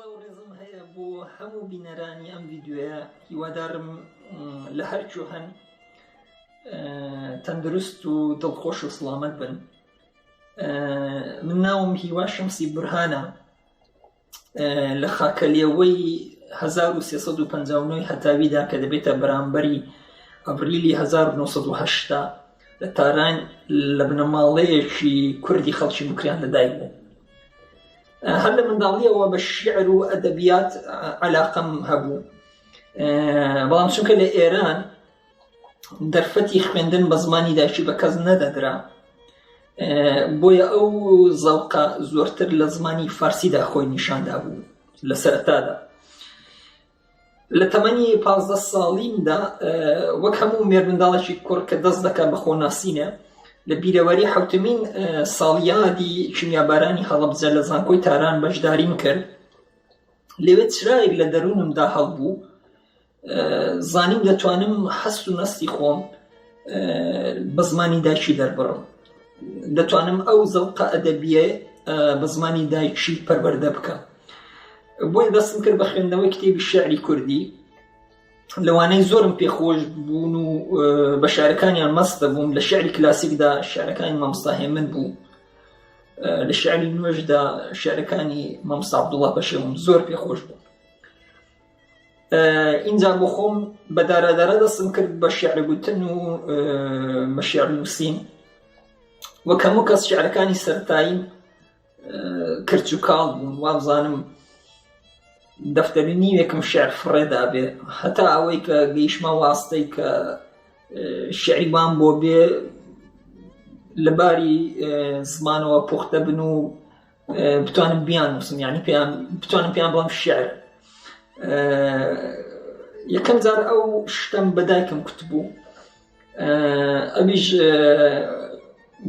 سڵاو و ڕێزم هەیە بۆ هەموو بینەرانی ئەم ڤیدیۆیە. هیوادارم لە هەرکوێ هەن تەندروست و دڵخۆش و سڵامەت بن. من ناوم هیوا شەمسی بورهانە، لە خاکەلێوەی 1359 هەتاویدا کە دەبێتە بەرامبەری ئەڤریلی 1970 لە تاران لە بنەماڵەیەکی کوردی خەڵکی بوکریان لەدایک بوو. هەر لە منداڵیەوە بە شیعر و ئەدەبیات عەلاقەم هەبوو، بەڵام چونکە لە ئێران دەرفەتی خوێندن بە زمانی دایکی بە کەس نەدەدرا، بۆیە ئەو زەوقە زۆرتر لە زمانی فارسیدا خۆی نیشاندا بوو لە سەرەتادا. لە تەمەنی 15 ساڵیمدا وەک هەموو مێرد منداڵێکی کوڕ کە دەست دەکات بە خۆناسینە، لە بیرەوەری حوتمین ساڵیادی کیمیابارانی هەڵەبجە لە زانکۆی تاران بەشداریم کرد. لەوێ چرایەک لە دەروونمدا هەڵبوو، زانیم دەتوانم هەست و نەستی خۆم بە زمانی دایکی دەربڕم، دەتوانم ئەو زەوقە ئەدەبیە بە زمانی دایکی پەروەردە بکەم. بۆیە دەستم کرد بە خوێندنەوەی کتێبی شیعری کوردی. لەوانەی زۆرم پێخۆش بوون و بە شارەکانیان مەستە بووم. لە شیعری کلاسیکدا شارەکانی مامۆستا هێمن بوو، لە شیعری نوێژدا شارەکانی مامۆستا عەبدوڵڵا بەشێوم زۆر پێخۆش بوو. اینجا بۆ خۆم بە دارادارە دەستم کرد بە شیعر گوتن و بە شیعر نووسین. وەک هەموو کەس شیعرەکانی سەرەتاییم کرچ و کاڵ بوون، وابزانم دەفتەری نیوێکم شیعر فڕێدا بێ، هەتا ئەوەی کە گەیشتمە واستەی کە شیعری وان بۆ بێ لەباری زمانەوە پوختە بن و بتوانم بیانووسم، یعنی بتوانم پێیان بڵێم شیعر. یەکەم جار ئەو شتەم بە دایکم کوتبوو، ئەویش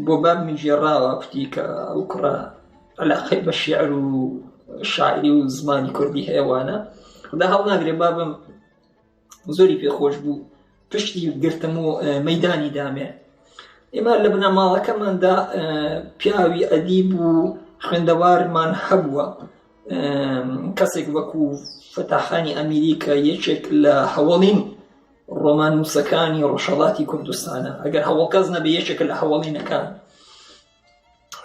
بۆ بابمی گێڕاوە، کوتی کە ئەو کوڕە عەلاقەی بە شیعر و شاعری و زمانی کوردی هەیەوانە. خدا هەڵ ناگرێ بابم زۆری پێخۆش بوو، پشتی گرتم و مەیدانی دامێ. ئێمە لە بنەماڵەکەماندا پیاوی ئەدیب و خوێندەوارمان هەبووە، کەسێک وەکو فەتاحخانی ئەمیری کە یەکێک لە هەوڵین ڕۆمانووسەکانی ڕۆژهەڵاتی کوردستانە، ئەگەر هەوڵ کەس نەبێ یەکێکە لە هەوڵینەکان.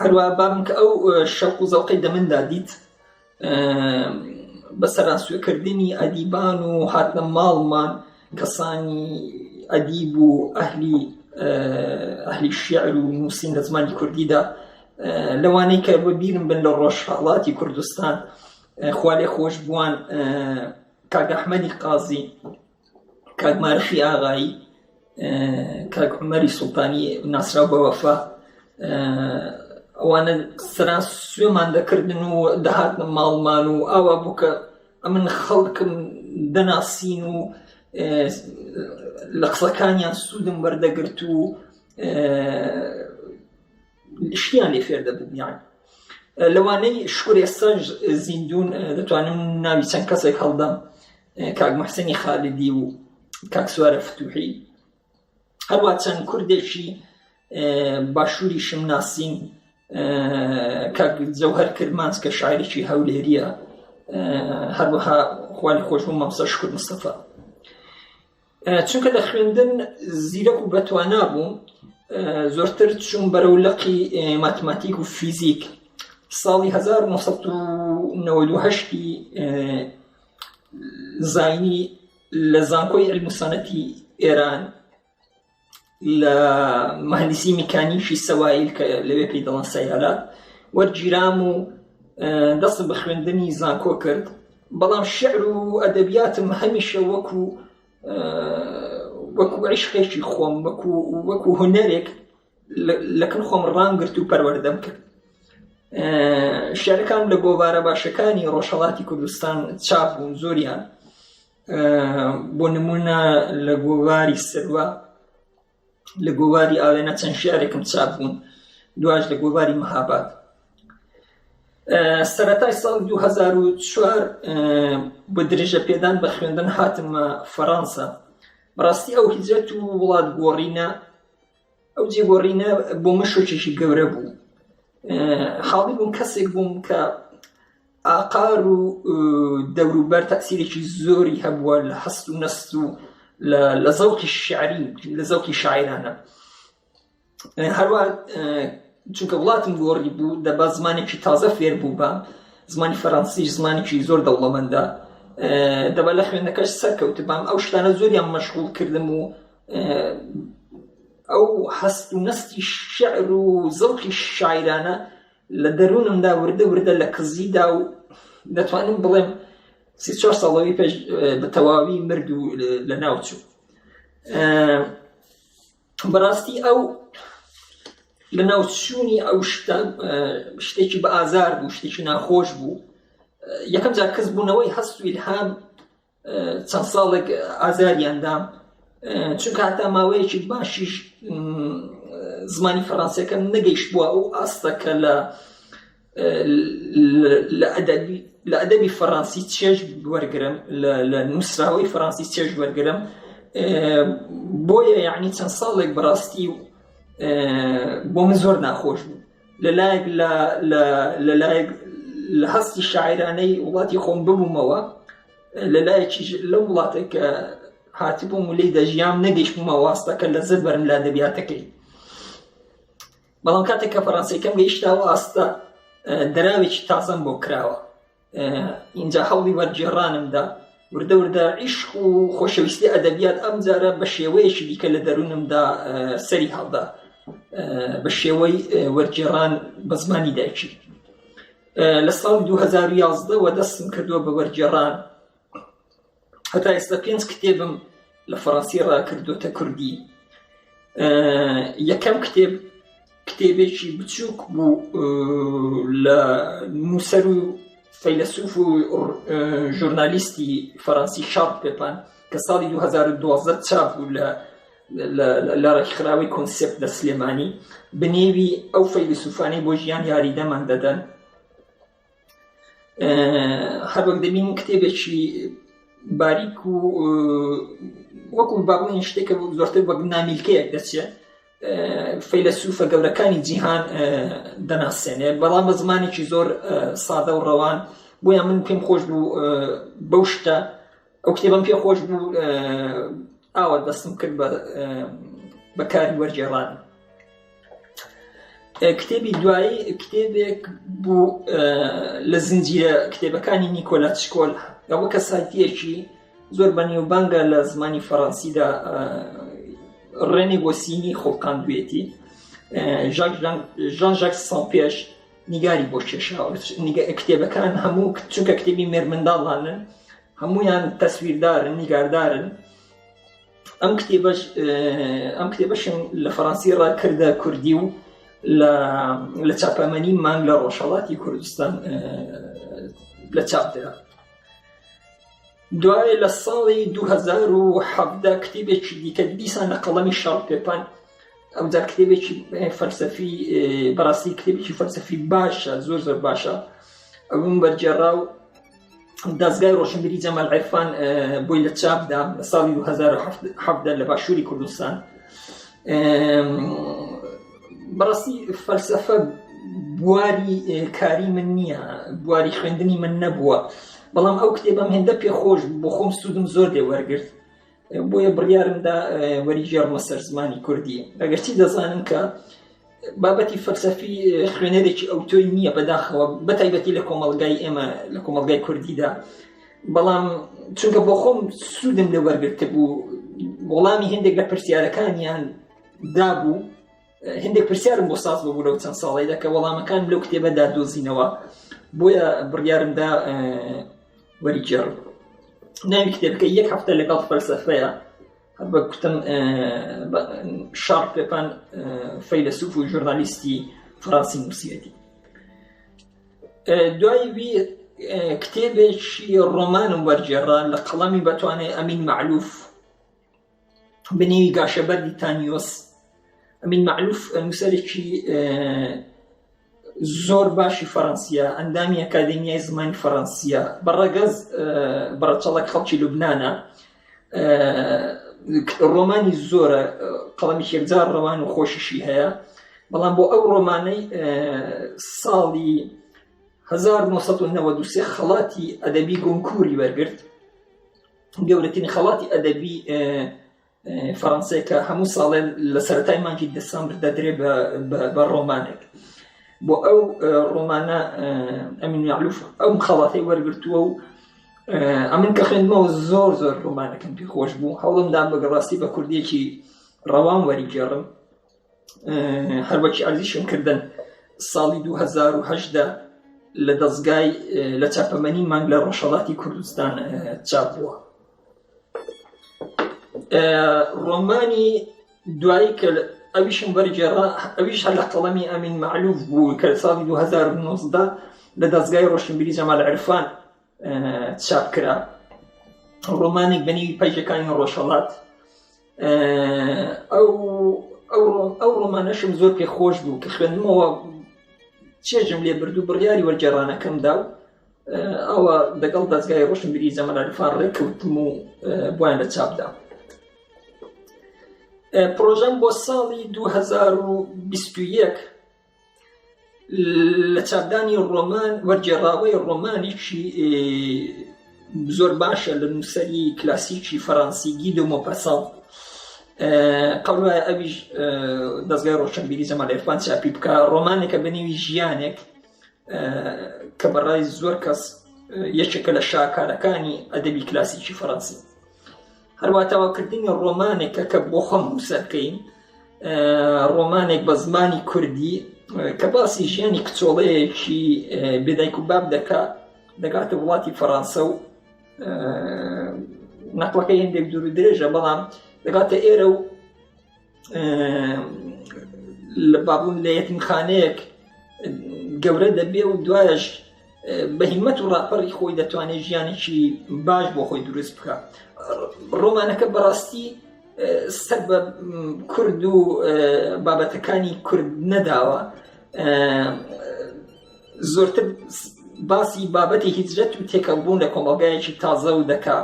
هەروەها بابم کە ئەو شەوق و زەوقەی دەمندا دیت بە سەرانسوێکردنی ئەدیبان و هاتنە ماڵمان کەسانی ئەدیب و ئەهلی شیعر و نووسین لە زمانی کوردیدا، لەوانەی کە بە بیرم بن لە ڕۆژهەڵاتی کوردستان خوا لێ خۆش بووان، کاک ئەحمەدی قازی، کاک مارەفی ئاغایی، کاک عومەری سوڵتانی ناسراو بە وەفا، ئەوانە سەرانسوێمان دەکردن و دەهاتنە ماڵمان و ئاوا بوو کە ئەمن خەڵکم دەناسین و لە قسەکانیان سوودم وەردەگرت و شتیان لێ فێر دەبووم. یان لەوانەی شکر ئێستاش زیندوون دەتوانم ناوی چەند کەسێک هەڵدەم، کاک موحسینی خالدی و کاک سوارە فتوحی، هەروە چەند کوردێکی باشووری شم ناسین، کاک جەوهەر کرمانج کە شاعیرێکی هەولێریە، هەروەها خوا لێی خۆش بوو مامۆستا شکر مستەفا. چونکە لە خوێندن زیرەک و بەتوانا بووم، زۆرتر چوون بەرەو لەقی ماتماتیک و فیزیک. ساڵی 1998 زاینی لە زانکۆی عیلم و سانەتی ئێران لە مهندسی میکانیکی سەوایل کە لەوێ پێی دەڵێن سەیارات وەرگیرام و دەستم بە خوێندنی زانکۆ کرد. بەڵام شیعر و ئەدەبیاتم هەمیشە وەکو عیشقێکی خۆم، وەکو هونەرێک لەکن خۆم ڕانگرت و پەروەردەم کرد. شیعرەکان لە گۆڤارە باشەکانی ڕۆژهەڵاتی کوردستان چاپ بوون زۆریان، بۆ نمونە لە گۆڤاری سروە، لە گۆڤاری ئاوێنە چەند شیعرێکم چاپ بوون، دوایش لە گۆڤاری مەهاباد. سەرەتای ساڵی 2004 بۆ درێژە پێدان بە خوێندن هاتمە فەڕەنسا. بەڕاستی ئەو هیجرەت و وڵات گۆڕینە، ئەو جێگۆڕینە بۆ من شۆکێکی گەورە بوو. حاڵی بووم کەسێک بووم کە ئاقار و دەوروبەر تەئسیرێکی زۆری هەبووە لە هەست و نەست و لە زەوقی شیعری لە زەوقی شاعیرانە. هەروە چونکە وڵاتم گۆڕی بوو دەبا زمانێکی تازە فێر بوو بە زمانی فەڕەنسیش زمانێکی زۆر دەوڵەمەندە، دەبا لە خوێندنەکەش سەرکەوت بام ئەو شتانە زۆریان مەشغوڵ کردم و ئەو هەست و نەستی شعر و زەوقی شاعیرانە لە دەروونمدا وردە وردە لە کزیدا و دەتوانم بڵێم 34 ساڵەوەی پێش بە تەواوی مرد و لە ناوچوو. بەڕاستی ئەو لە ناوچوونی ئەو شتێکی بە ئازار بوو، شتێکی ناخۆش بوو. یەکەم جار کەس بوونەوەی هەست و ئیلهام چەند ساڵێک ئازاریاندام، چونکە هەتا ماوەیەکی باشیش زمانی فەڕەنسیەکە نەگەیشت بووە ئەو ئاستەکە لە ئەدەبی فەڕەنسی چێژ وەرگرم، لە نووسراوەی فەڕەنسی چێژ وەرگرم. بۆیە یعنی چەند ساڵێک بەڕاستی بۆ من زۆر ناخۆش بوو لەلایەک لە هەستی شاعیرانەی وڵاتی خۆم ببوومەوە، لەلایەکی لەو وڵاتێک کە هاتبووم و لێی دەژیام نەگەیشتمە واستەکە لەزت بەرم لە ئەدەبیاتەکەی. بەڵام کاتێک کە فەڕەنسیەکەم گەیشتاوە ئاستە دەراوێکی تازەم بۆ کراوە. اینجا هەوڵی وەرگێڕانمدا وردە وردە عیشق و خۆشەویستی ئەدەبیات ئەم جارە بە شێوەیەکی دیکە لە دەروونمدا سەری هەڵدا، بە شێوەی وەرگێڕان بە زمانی دایکی. لە ساڵی 2011 دەستم کردووە بە وەرگێڕان، هەتا ئێستا 5 کتێبم لە فەڕەنسی ڕاکردوتە کوردی. یەکەم کتێبێکی بچووک بوو لە نووسەر و فەیلسوف و ژورنالیستی فەڕەنسی شارڵ پێپان کە ساڵی 2012 چاپ بوو لە ڕێکخراوەی کۆنسێپت لە سلێمانی، بنێوی ئەو فەیلسوفانەی بۆ ژیان یاریدەمان دەدەن. هەر وەک دەبین کتێبێکی باریک و وەکو بابڵین شتێکە زۆرتر وەک نامیلکەیەک دەچێت فەیلسوفە گەورەکانی جیهان دەناسێنێ، بەڵام بە زمانێکی زۆر سادە و ڕەوان. بۆیە من پێم خۆش بوو بەو شتە ئەو کتێبم پێ خۆش بوو، ئاوا دەستم کرد بە کاری وەرگێڕان. کتێبی دوایی کتێبێک بوو لە زنجیرە کتێبەکانی نیکۆلا تشکۆل، ئەوە کەساتیەکی زۆر بەنێوبانگە لە زمانی فەڕەنسیدا ڕێنێ بۆ سینی خۆڵقاندوێتی. ژان ژاک سانپێش نیگاری بۆ کێشاوە. کتێبەکان هەموو چونکە کتێبی مێرمنداڵانن هەمویان تەسویردارن، نیگاردارن. ئەم کتێبەشم لە فەڕەنسی ڕاکردە کوردی و لە چاپەمەنی مانگ لە ڕۆژهەڵاتی کوردستان لە چاپدرا. دوای لە ساڵی 2017 کتێبێکی دیکە دیسان لە قەڵەمی شارڵ پێپان، ئەوجار کتێبێکی فەلسەفی، بەڕاستی کتێبێکی فەلسەفی باشە، زۆر زۆر باشە. ئەوم وەرگێڕا و دەستگای ڕۆشنبیری جەمال عیرفان بۆی لە چاپدا لە ساڵی 2017 لە باشووری کوردستان. بەڕاستی فەلسەفە بواری کاری من نییە، بواری خوێندنی من نەبووە، بەڵام ئەو کتێبم هێندە پێخۆش بۆ خۆم سوودم زۆر دێ وەرگرت، بۆیە بڕیارمدا وەریگێڕمە سەر زمانی کوردی. ئەگەرچی دەزانم کە بابەتی فەلسەفی خوێنەرێکی ئەوتۆی نییە بەداخەوە، بەتایبەتی لە کۆمەڵگای ئێمە لە کۆمەڵگای کوردیدا، بەڵام چونکە بۆ خۆم سوودم لێ وەرگرتە بوو، وەڵامی هێندێک لە پرسیارەکانیان دابوو، هێندێک پرسیارم بۆ ساز بوو لەو چەند ساڵیدا کە وەڵامەکان لەو کتێبەدا دۆزینەوە، بۆیە بڕیارمدا وەریگێڕم. ناوی کتێبەکە یەک هەفتە لەگەڵ فەلسەفەیە، هەر بە کوتم شارڵ پێپان فەیلسوف و ژورنالیستی فەڕەنسی نووسیەتی. دوای وی کتێبێکی ڕۆمانم وەرگێڕا لە قەڵەمی بەتوانێ ئەمین معلوف بنێوی گاشەبەردی تانیۆس. ئەمین معلوف نووسەرێکی زۆر باشی فەڕەنسیە، ئەندامی ئەکادمیای زمانی فەڕەنسیە، بەڕەگەز بەڕەچەڵک خەڵکی لوبنانە. ڕۆمانی زۆرە، قەڵەمی یەکجار ڕەوان و خۆشیشی هەیە، بەڵام بۆ ئەو ڕۆمانەی ساڵی 1993 خەڵاتی ئەدەبی گۆنکوری وەرگرت، گەورەترین خەڵاتی ئەدەبی فەڕەنسای کە هەموو ساڵێ لە سەرەتای مانگی دەسەمبر دەدرێ بە ڕۆمانێک. بۆ ئەو ڕۆمانە ئەمین معلوف ئەو خەڵاتی وەرگرتووە و ئەمن کە خوێندمەوە زۆر ڕۆمانەکەم پێ خۆش بوو. هەوڵمدا بەڕاستی بە کوردیەکی ڕەوان وەریگێڕم. هەروەکی ئەرزیشم کردن ساڵی 2008 لە دەستگای لە چاپەمەنی مانگ لە ڕۆژهەڵاتی کوردستان چاپ بووە. ڕۆمانی دوایی کە ئەویشم وەرگێڕا، ئەویش هەر لە قەڵەمی ئەمین معلوف بوو کە ساڵی 2019 لە دەستگای ڕۆشنبیری جەمال عرفان چاپ کرا. ڕۆمانێک بەنێوی پەیکەکانی ڕۆژهەڵات. ئەو ڕۆمانەشم زۆر پێ خۆش بوو کە خوێندمەوە، چێژم لێ بردو، بڕیاری وەرگێڕانەکەمدا و ئەوە دەگەڵ دەستگای ڕۆشنبیری جەمال عرفان ڕێککەوتم و بۆیان لە چاپدا. پرۆژەم بۆ ساڵی 2021 لە چاپدانی ڕۆمان وەرگێڕاوەی ڕۆمانێکی زۆر باشە لە نووسەری کلاسیکی فەڕەنسی گی دو مۆپەساڵ. قەڵ وایە ئەویش دەستگای ڕۆشنبیری جەمال عرفان چاپی بکە. ڕۆمانێکە بەنێوی ژیانێک کە بەڕای زۆر کەس یەکێکە لە شاکارەکانی ئەدەبی کلاسیکی فەڕەنسی. هەروە تاواکردنی ڕۆمانێکە کە بۆ خۆم نووسە بکەین، ڕۆمانێک بە زمانی کوردی کە باسی ژیانی کچۆڵەیەکی بێدایک و باب دەکاتە وڵاتی فەڕەنسا و نەقلەکە هێندێک دوور و درێژە، بەڵام دەکاتە ئێرە و لە بابوون لە یەتیمخانەیەک گەورە دەبێ و دوایش بە هیمەت و ڕاپەڕی خۆی دەتوانێت ژیانێکی باش بۆ خۆی دروست بکە. ڕۆمانەکە بەڕاستی سەر بە کورد و بابەتەکانی کورد نەداوە، زۆرتر باسی بابەتی هیجرەت و تێکەڵبوون لە کۆمەڵگایەکی تازە و دەکا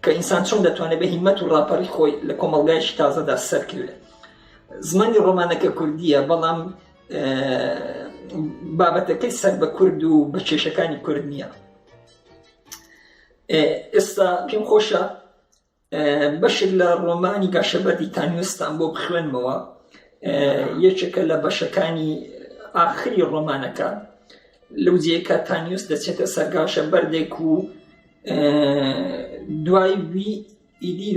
کە ئینسان چۆن دەتوانێت بە هیمەت و ڕاپەڕی خۆی لە کۆمەڵگایەکی تازەدا سەرکەوێت. زمانی ڕۆمانەکە کوردیە، بەڵام بابەتەکەی سەر بە کورد و بە کێشەکانی کورد نییە. ئێستا پێم خۆشە بەشێک لە ڕۆمانی گاشەبەردی تانیۆستان بۆ بخوێنمەوە. یەکێکە لە بەشەکانی ئاخری ڕۆمانەکە، لەو جێیەکە تانیۆس دەچێتە سەر گاشەبەردێک و دوای وی ئیدی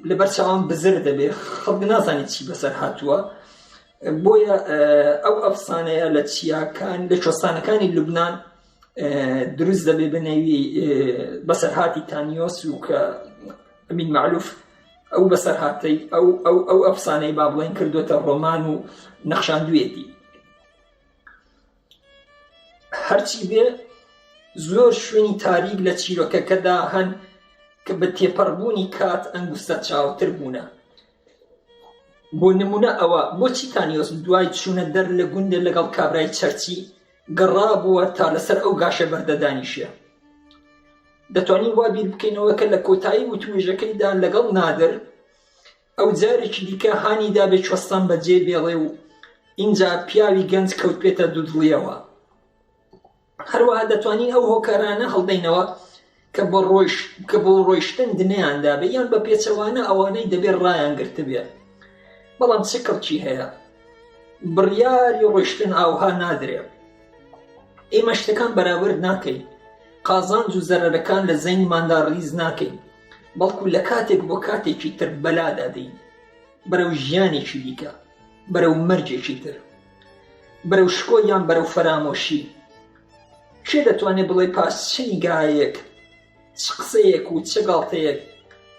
لەبەر چاوان بزر دەبێت، خەڵک نازانێت چی بەسەر هاتووە. بۆیە ئەو ئەفسانەیە لە چیاکان لە کوێستانەکانی لوبنان دروست دەبێت بەنێوی بەسەرهاتی تانیۆس و کە ئەمین معلوف ئەو بەسەرهاتەی ئەو ئەفسانەی با بڵێن کردوتە ڕۆمان و نەخشاندوێتی. هەرچی بێ زۆر شوێنی تاریک لە چیرۆکەکەدا هەن کە بە تێپەڕبوونی کات ئەنگوستە چاوتر بوونە. بۆ نمونە ئەوە بۆچی تانیۆس دوای چوونە دەر لە گوندێ لەگەڵ کابرای چەرچی گەڕابووە تا لەسەر ئەو گاشە بەردەدانیشە. دەتوانین وا بیر بکەینەوە کە لە کۆتایی وتوێژەکەیدا لەگەڵ نادر ئەو جارێکی دیکە هانیدا بێ کوێستان بەجێ بێڵێ و اینجا پیاوی گەنج کەوت پێتە دوودڵیەوە. هەروەها دەتوانین ئەو هۆکارانە هەڵدەینەوە کە بۆ ڕۆیشتن دنیاندا بێ یان بە پێچەوانە ئەوانەی دەبێت ڕایان گرت بێت. بەڵام چ کەڵکی هەیە؟ بڕیاری ڕۆیشتن ئاوها نادرێت. ئێمە شتەکان بەراورد ناکەین، قازانج و زەرەرەکان لە زەینماندا ڕیز ناکەین، بەڵکو لە کاتێک بۆ کاتێکی تر بەلادا دەین، بەرەو ژیانێکی دیکە، بەرەو مەرجێکی تر، بەرەو شکۆ یان بەرەو فەرامۆشی. کێ دەتوانێت بڵێ پاش چ نیگایەک، چ قسەیەک و چ گاڵتەیەک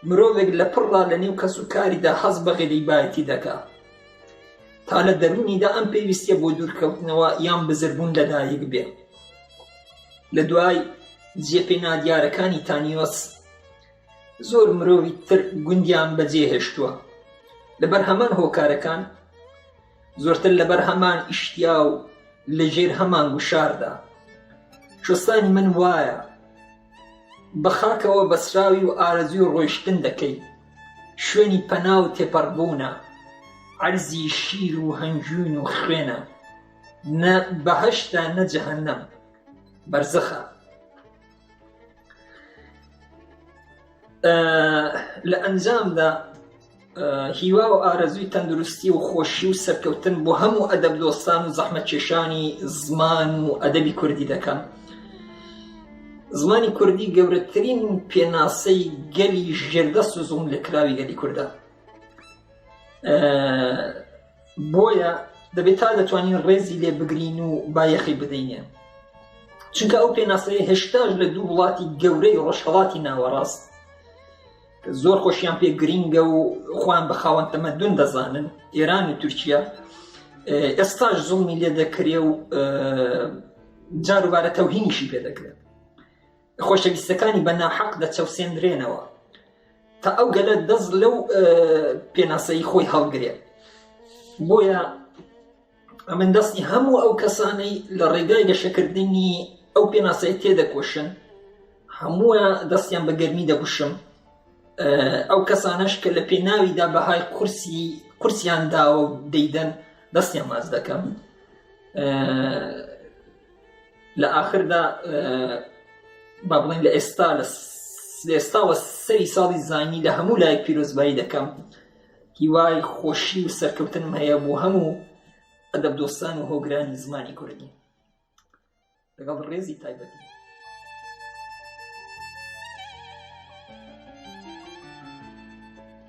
مرۆڤێک لە پڕڕا لە نێو کەس و کاریدا حەز بە غێریبایەتی دەکا تا لە دەرونیدا ئەم پێویستیە بۆ دوورکەوتنەوە یان بزربوون لەدایک بێ. لە دوای جێپێنا دیارەکانی تانیۆس زۆر مرۆڤی تر گوندیان بەجێ هێشتووە. لەبەر هەمان هۆکارەکان زۆرتر لەبەر هەمان ئیشتیا و لەژێر هەمان گوشاردا. کوێستانی من وایە بە خاکەوە بەسراوی و ئارەزوی و ڕۆیشتن دەکەی، شوێنی پەنا و تێپەڕبوونە، عەرزی شیر و هەنجوون و خوێنە، نە بەهەشتە نە جەهەنەم، بەرزەخە. لە ئەنجامدا هیوا و ئارەزووی تەندروستی و خۆشی و سەرکەوتن بۆ هەموو ئەدەب دۆستان و زەحمەتکێشانی زمان و ئەدەبی کوردی دەکەم. زمانی کوردی گەورەترین پێناسەی گەلی ژێردەست و زوڵم لە کراوی گەلی کوردە. بۆیە دەبێت تا دەتوانین ڕێزی لێ بگرین و بایەخی بدەینێ، چونکە ئەو پێناسەیە هێشتاش لە دوو وڵاتی گەورەی ڕۆژهەڵاتی ناوەڕاست زۆر خۆشیان پێ گرینگە و خۆیان بە خاوەن تەمەدون دەزانن، ئێران و تورکیا، ئێستاش زوڵمی لێ دەکرێ و جاروبارە تەوهینیشی پێ دەکرێت. خۆشەویستەکانی بە ناحەق دەچەوسێنرێنەوە تا ئەو گەلە دەست لەو پێناسەی خۆی هەڵگرێت. بۆیە ئەمن دەستی هەموو ئەو کەسانەی لە ڕێگای گەشەکردنی ئەو پێناسەی تێدەکۆشن هەمووە دەستیان بە گەرمی دەبوشم. ئەو کەسانەش کە لە پێناویدا بەهای کورسیان داوە و دەیدەن دەستیان ماز دەکەم. لە ئاخردا با بڵێن لە ئێستاوە سەری ساڵی زانی لە هەموو لایەک پیرۆزبایی دەکەم. هیوای خۆشی و سەرکەوتنم هەیە بۆ هەموو ئەدەب دۆستان و هۆگرانی زمانی کوردی لەگەڵ ڕێزی تایبەتی.